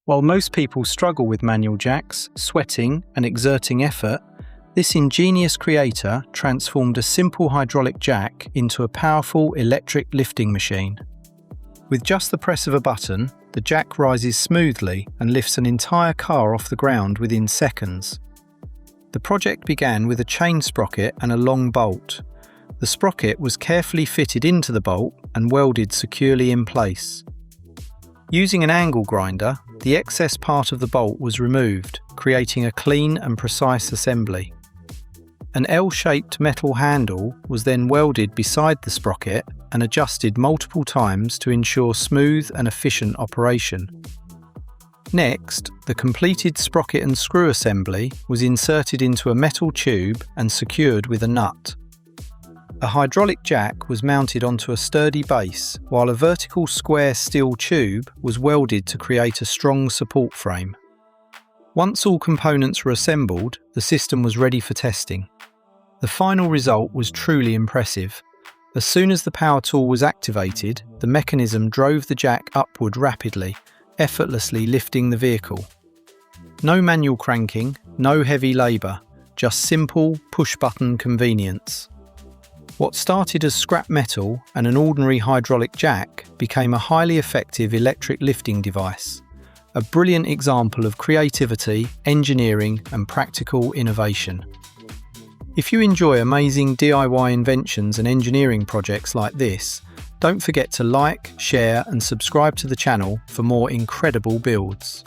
While most people struggle with manual jacks, sweating and exerting effort, this ingenious creator transformed a simple hydraulic jack into a powerful electric lifting machine. With just the press of a button, the jack rises smoothly and lifts an entire car off the ground within seconds. The project began with a chain sprocket and a long bolt. The sprocket was carefully fitted into the bolt and welded securely in place. Using an angle grinder, the excess part of the bolt was removed, creating a clean and precise assembly. An L-shaped metal handle was then welded beside the sprocket and adjusted multiple times to ensure smooth and efficient operation. Next, the completed sprocket and screw assembly was inserted into a metal tube and secured with a nut. A hydraulic jack was mounted onto a sturdy base, while a vertical square steel tube was welded to create a strong support frame. Once all components were assembled, the system was ready for testing. The final result was truly impressive. As soon as the power tool was activated, the mechanism drove the jack upward rapidly, effortlessly lifting the vehicle. No manual cranking, no heavy labour, just simple push-button convenience. What started as scrap metal and an ordinary hydraulic jack became a highly effective electric lifting device. A brilliant example of creativity, engineering and practical innovation. If you enjoy amazing DIY inventions and engineering projects like this, don't forget to like, share and subscribe to the channel for more incredible builds.